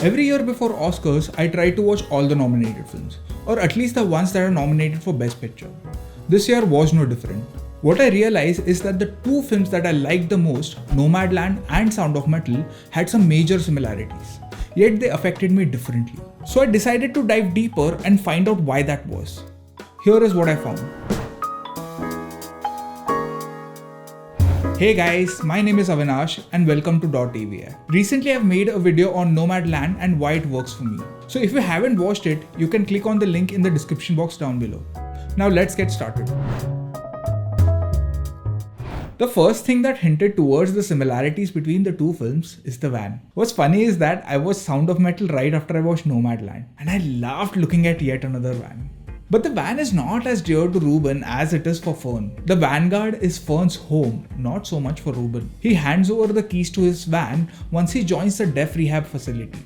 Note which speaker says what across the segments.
Speaker 1: Every year before Oscars, I try to watch all the nominated films, or at least the ones that are nominated for Best Picture. This year was no different. What I realized is that the two films that I liked the most, Nomadland and Sound of Metal, had some major similarities, yet they affected me differently. So I decided to dive deeper and find out why that was. Here is what I found. Hey guys, my name is Avinash and welcome to .avi. Recently I've made a video on Nomadland and why it works for me. So if you haven't watched it, you can click on the link in the description box down below. Now let's get started. The first thing that hinted towards the similarities between the two films is the van. What's funny is that I watched Sound of Metal right after I watched Nomadland, and I laughed looking at yet another van. But the van is not as dear to Ruben as it is for Fern. The Vanguard is Fern's home, not so much for Ruben. He hands over the keys to his van once he joins the deaf rehab facility,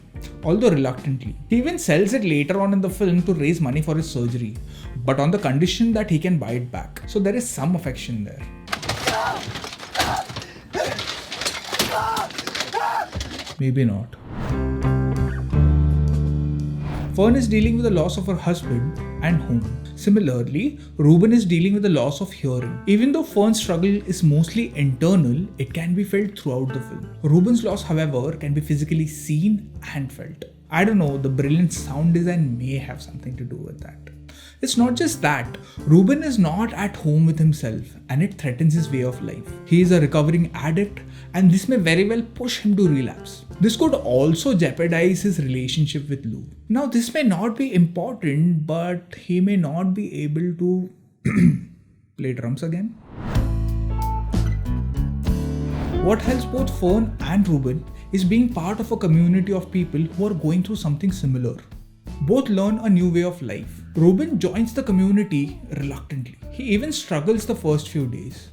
Speaker 1: although reluctantly. He even sells it later on in the film to raise money for his surgery, but on the condition that he can buy it back. So there is some affection there. Maybe not. Fern is dealing with the loss of her husband and home. Similarly, Ruben is dealing with the loss of hearing. Even though Fern's struggle is mostly internal, it can be felt throughout the film. Ruben's loss, however, can be physically seen and felt. I don't know, the brilliant sound design may have something to do with that. It's not just that, Ruben is not at home with himself and it threatens his way of life. He is a recovering addict and this may very well push him to relapse. This could also jeopardize his relationship with Lou. Now this may not be important, but he may not be able to play drums again. What helps both Fern and Ruben is being part of a community of people who are going through something similar. Both learn a new way of life. Ruben joins the community reluctantly. He even struggles the first few days.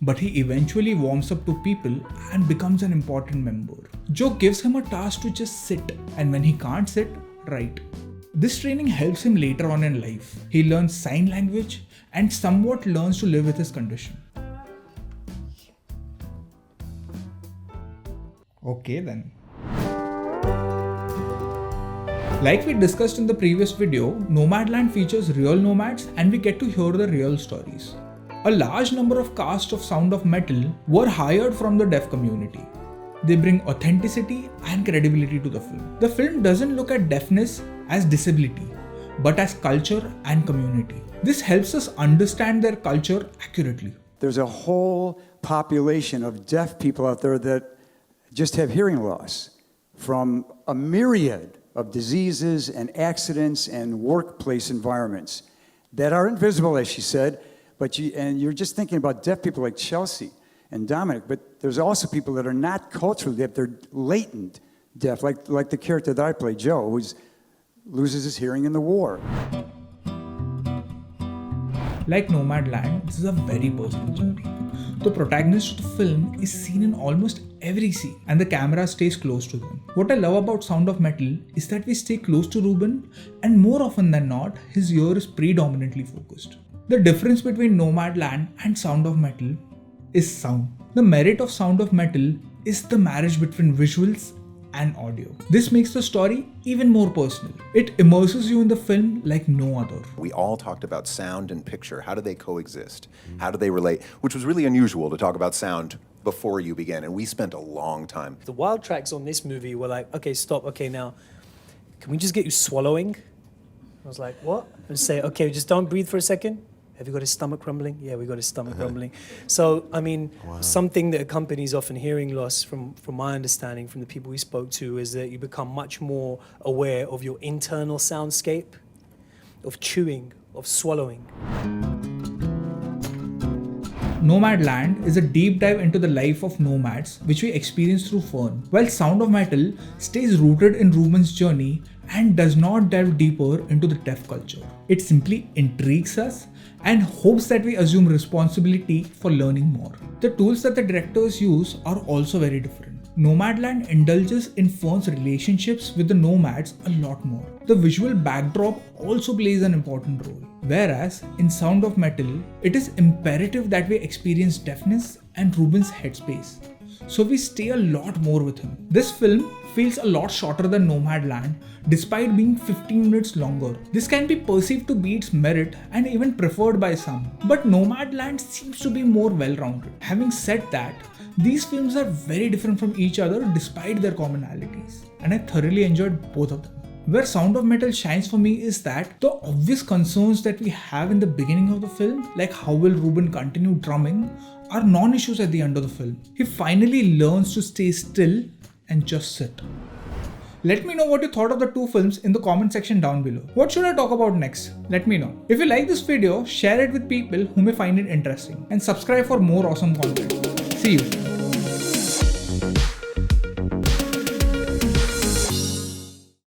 Speaker 1: But he eventually warms up to people and becomes an important member. Joe gives him a task to just sit, and when he can't sit, write. This training helps him later on in life. He learns sign language and somewhat learns to live with his condition. Okay then. Like we discussed in the previous video, Nomadland features real nomads and we get to hear the real stories. A large number of cast of Sound of Metal were hired from the deaf community. They bring authenticity and credibility to the film. The film doesn't look at deafness as disability, but as culture and community. This helps us understand their culture accurately.
Speaker 2: There's a whole population of deaf people out there that just have hearing loss from a myriad of diseases and accidents and workplace environments that are invisible, as she said, but you're just thinking about deaf people like Chelsea and Dominic, but there's also people that are not culturally deaf, they're latent deaf, like the character that I play, Joe, who loses his hearing in the war.
Speaker 1: Like Nomadland, this is a very personal journey. The protagonist of the film is seen in almost every scene and the camera stays close to them. What I love about Sound of Metal is that we stay close to Ruben and more often than not, his ear is predominantly focused. The difference between Nomadland and Sound of Metal is sound. The merit of Sound of Metal is the marriage between visuals and audio. This makes the story even more personal. It immerses you in the film like no other.
Speaker 3: We all talked about sound and picture. How do they coexist? How do they relate? Which was really unusual to talk about sound before you began, and we spent a long time.
Speaker 4: The wild tracks on this movie were like, okay, stop, okay, now, can we just get you swallowing? I was like, what? And say, okay, just don't breathe for a second. Have you got his stomach rumbling? Yeah, we got his stomach rumbling. So, I mean, something that accompanies often hearing loss, from my understanding, from the people we spoke to, is that you become much more aware of your internal soundscape, of chewing, of swallowing.
Speaker 1: Nomadland is a deep dive into the life of nomads, which we experience through Fern, while Sound of Metal stays rooted in Ruben's journey and does not delve deeper into the deaf culture. It simply intrigues us and hopes that we assume responsibility for learning more. The tools that the directors use are also very different. Nomadland indulges in Fern's relationships with the nomads a lot more. The visual backdrop also plays an important role. Whereas in Sound of Metal, it is imperative that we experience deafness and Ruben's headspace. so we stay a lot more with him. This film feels a lot shorter than Nomadland despite being 15 minutes longer. This can be perceived to be its merit and even preferred by some, but Nomadland seems to be more well-rounded. Having said that, these films are very different from each other despite their commonalities, and I thoroughly enjoyed both of them. Where Sound of Metal shines for me is that the obvious concerns that we have in the beginning of the film, like how will Ruben continue drumming, are non-issues at the end of the film. He finally learns to stay still and just sit. Let me know what you thought of the two films in the comment section down below. What should I talk about next? Let me know. If you like this video, share it with people who may find it interesting and subscribe for more awesome content. See you.